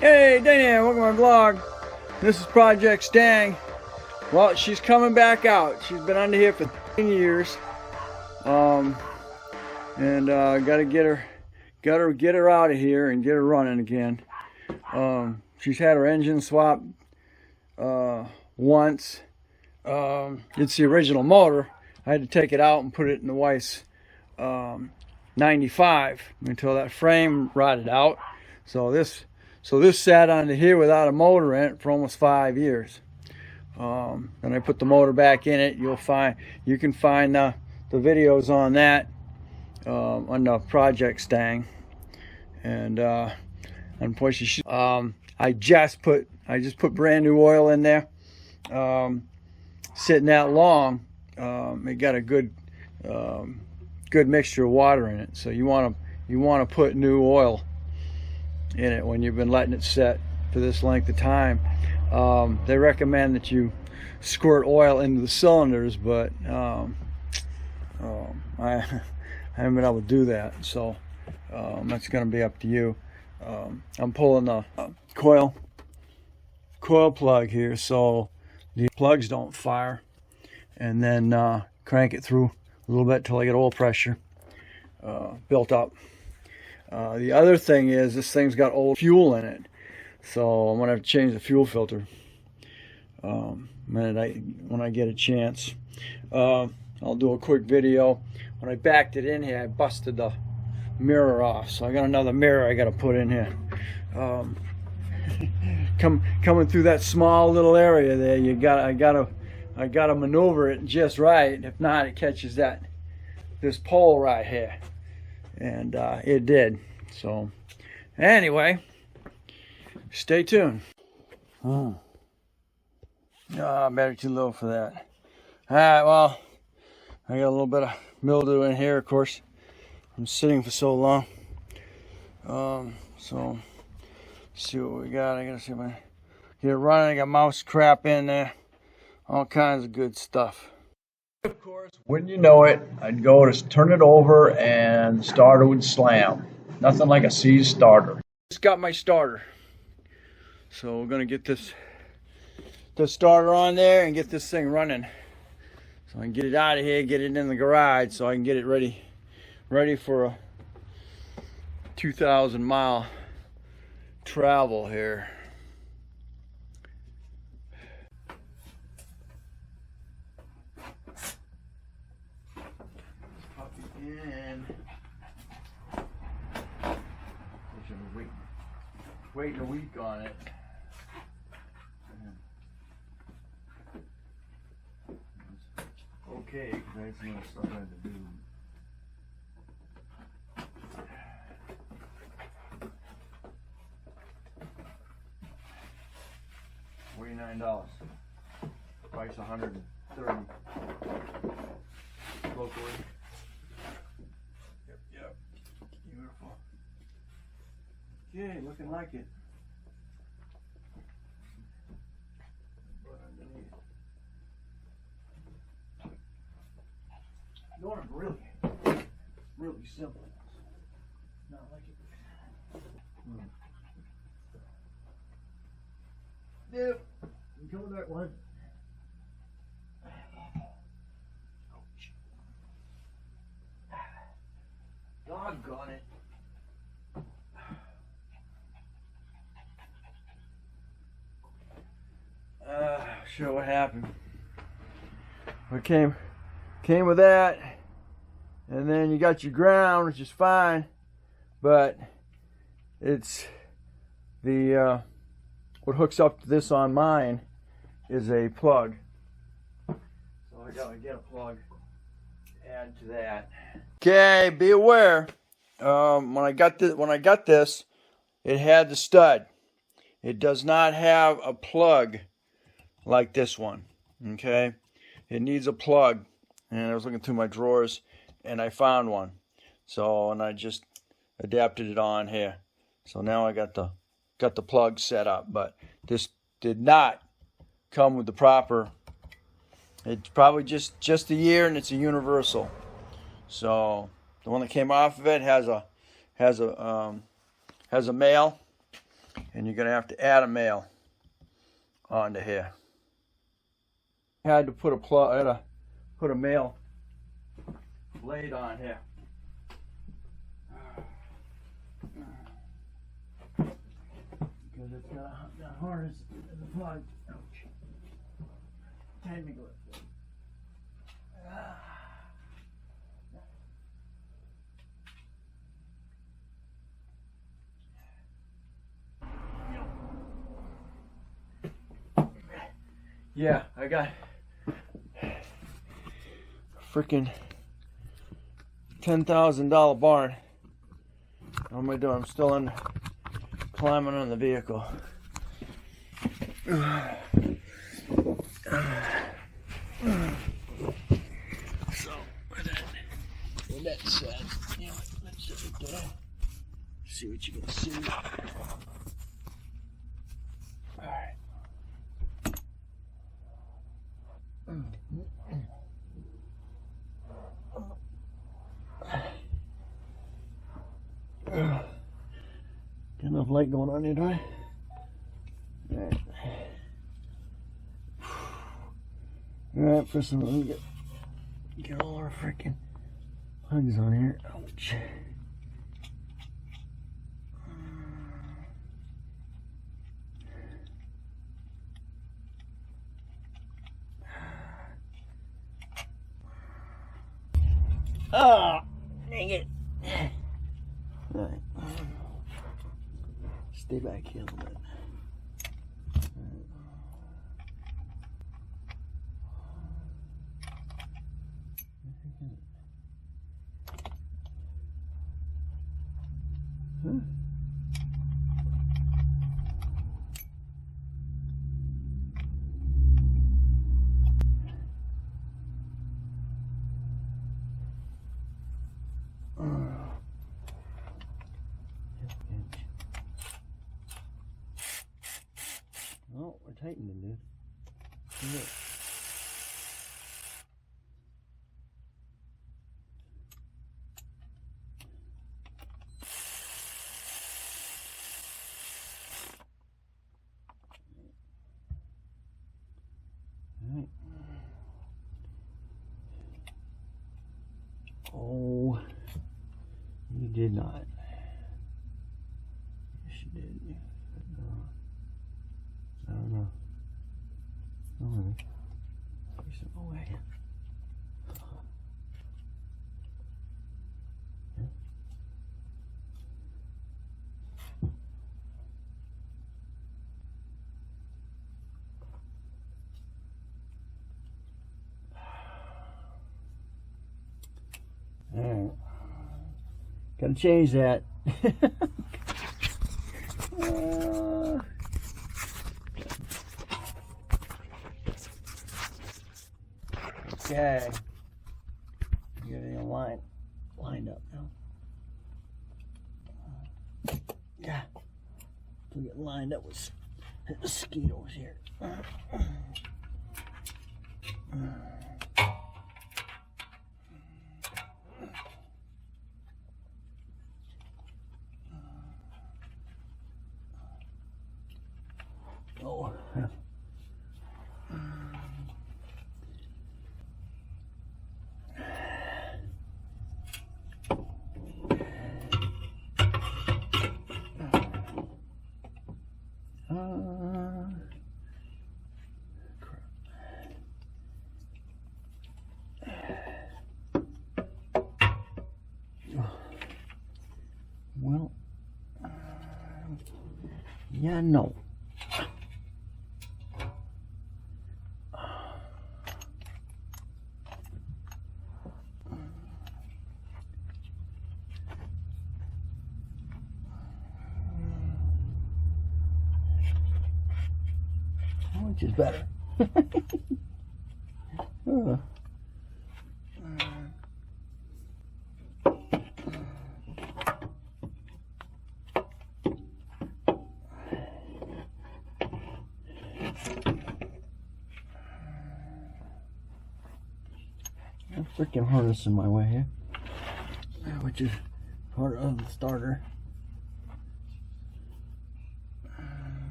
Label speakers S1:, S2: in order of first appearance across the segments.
S1: Hey, Dana, welcome to my vlog. This is Project Stang. Well, she's coming back out. She's been under here for 10 years. Gotta get her out of here and get her running again. She's had her engine swapped once. It's the original motor. I had to take it out and put it in the wife's 95 until that frame rotted out. So this sat under here without a motor in it for almost 5 years. And I put the motor back in it. You can find the videos on that on the Project Stang. And unfortunately, I just put brand new oil in there. Sitting that long, it got a good mixture of water in it. So you want to put new oil in it when you've been letting it set for this length of time. They recommend that you squirt oil into the cylinders, but I haven't been able to do that, so that's going to be up to you. I'm pulling the coil plug here so the plugs don't fire, and then crank it through a little bit till I get oil pressure built up. The other thing is this thing's got old fuel in it, so I'm gonna have to change the fuel filter when I get a chance. I'll do a quick video. When I backed it in here, I busted the mirror off, so I got another mirror I got to put in here. Coming through that small little area there, I gotta maneuver it just right. If not, it catches this pole right here, and it did. So anyway, stay tuned. Battery too low for that. All right, well, I got a little bit of mildew in here, of course. I'm sitting for so long. So see what we got. I gotta see if I get it running. I got mouse crap in there, all kinds of good stuff. Of course, wouldn't you know it, I'd go to turn it over and the starter would slam. Nothing like a seized starter. Just got my starter, so we're gonna get this starter on there and get this thing running, so I can get it out of here, get it in the garage, so I can get it ready for a 2,000 mile travel here. Pop it in. Waiting a week on it. Okay, because I had some other stuff I had to do. $49. Price $130 locally. Yep. Beautiful. Okay, looking like it. But underneath. Doing it really simple. Not like it. Yep. You come with that one. Doggone it. Show what happened. We came with that, and then you got your ground, which is fine, but it's the what hooks up to this on mine is a plug, so I gotta get a plug to add to that. Okay, be aware, when I got this, it had the stud. It does not have a plug like this one. Okay, it needs a plug, and I was looking through my drawers and I found one, and I just adapted it on here. So now I got the plug set up, but this did not come with the proper. It's probably just a year, and it's a universal. So the one that came off of it has a male, and you're gonna have to add a male onto here. I had to put a male blade on here. Because it's got a harness in the plug. Ouch. Technically. Yeah, I got freaking $10,000 barn. What am I doing? I'm still climbing on the vehicle. So with that said, you know, let's see what you can see. All right. Got enough light going on here, do I? Alright. Alright, first of all, let me get all our freaking plugs on here. Ouch. Oh, dang it. Alright. Stay back here a little bit. Huh? Oh, we're tightening, dude. Look. Right. Oh, you did not. Yes, you did. I don't know. Oh, push it away. Alright. Gotta change that. Okay. Get it lined up now. Yeah. We get lined up with mosquitoes here. Oh. Well, yeah, no. Which is better? Freaking harness in my way here, which is part of the starter.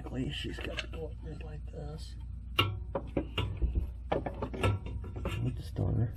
S1: technically she's got to go up just like this with the starter.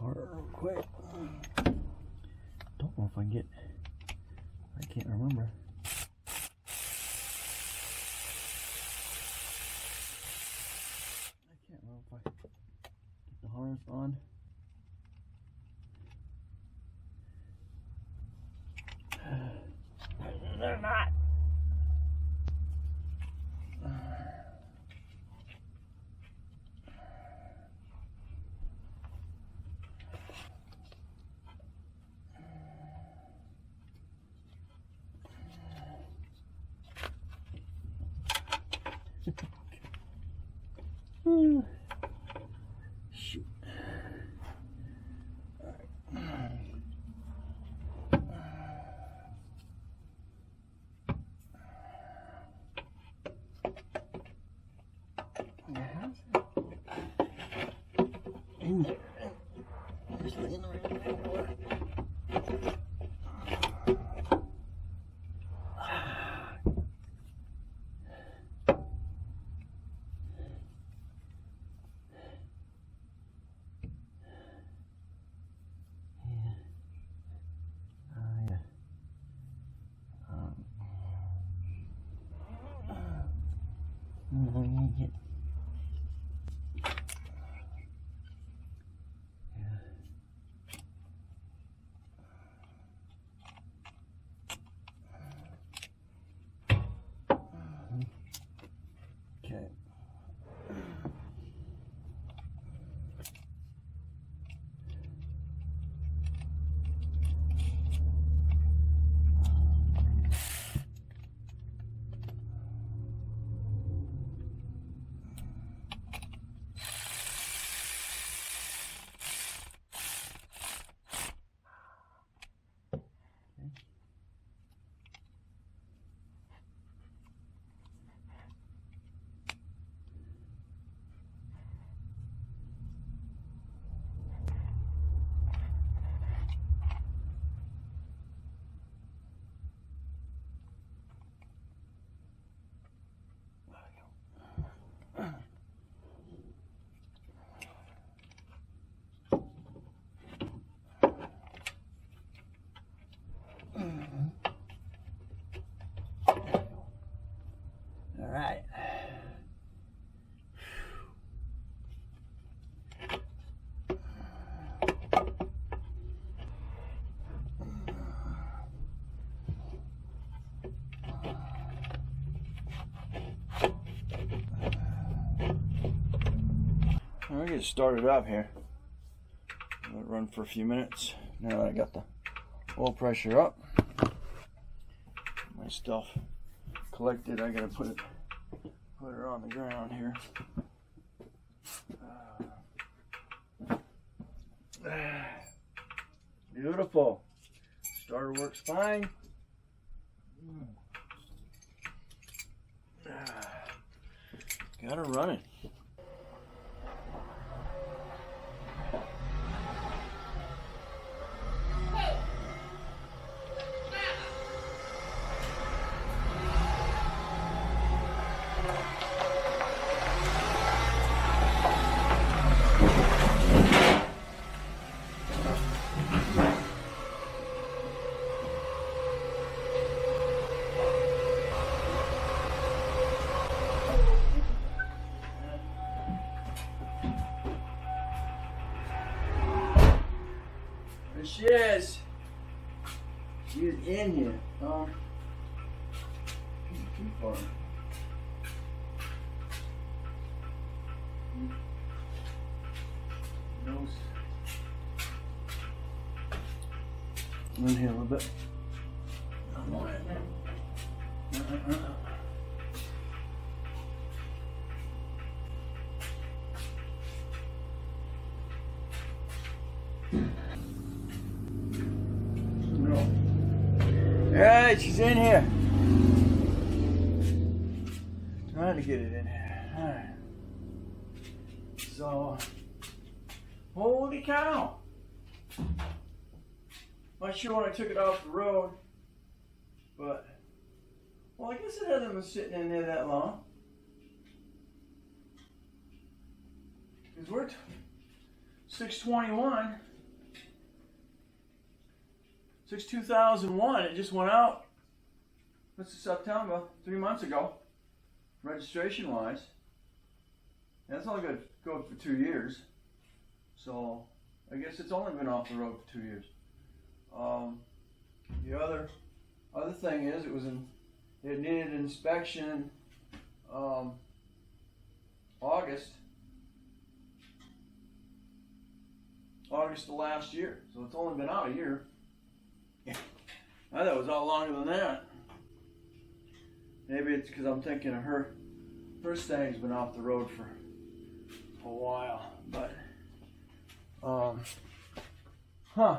S1: Real quick. Don't know if I can get, I can't remember. I can't remember if I get the harness on. They're not. Shoot. All right. How's that? In there. Just laying around everywhere. Get okay. All right. I'm gonna get started up here. Let it run for a few minutes. Now that I got the oil pressure up, my stuff collected, I gotta put her on the ground here. Beautiful. Starter works fine. Got her running. Here she is. She's in here. Too far. Nose. In here a little bit. No. Alright, she's in here. Trying to get it in here. Alright. So, holy cow. Not sure when I took it off the road, but, well, I guess it hasn't been sitting in there that long. Because we're 6/21, 2001, it just went out. This is September, 3 months ago, registration wise. And it's only going to go for 2 years. So, I guess it's only been off the road for 2 years. The other thing is, it needed inspection August of last year, so it's only been out a year. I thought it was a lot longer than that. Maybe it's because I'm thinking of her Stang's been off the road for a while, but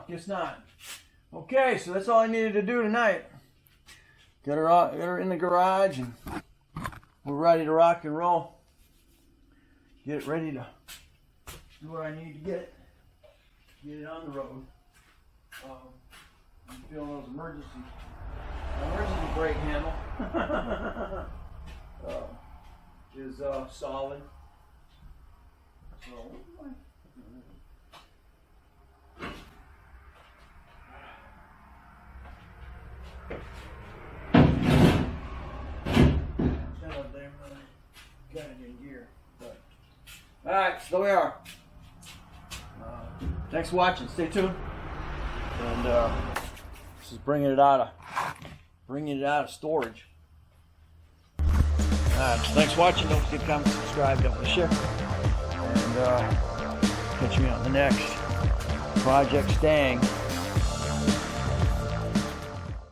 S1: guess not. Okay, so that's all I needed to do tonight. Get her in the garage, and we're ready to rock and roll. Get it ready to do what I need to get it on the road. I'm feeling those emergency brake handle is solid. So got it in gear. Alright, so we are. Thanks for watching. Stay tuned. And this is bringing it out of storage. Alright, thanks for watching. Don't forget to comment, subscribe, don't forget to share. And catch me on the next Project Stang.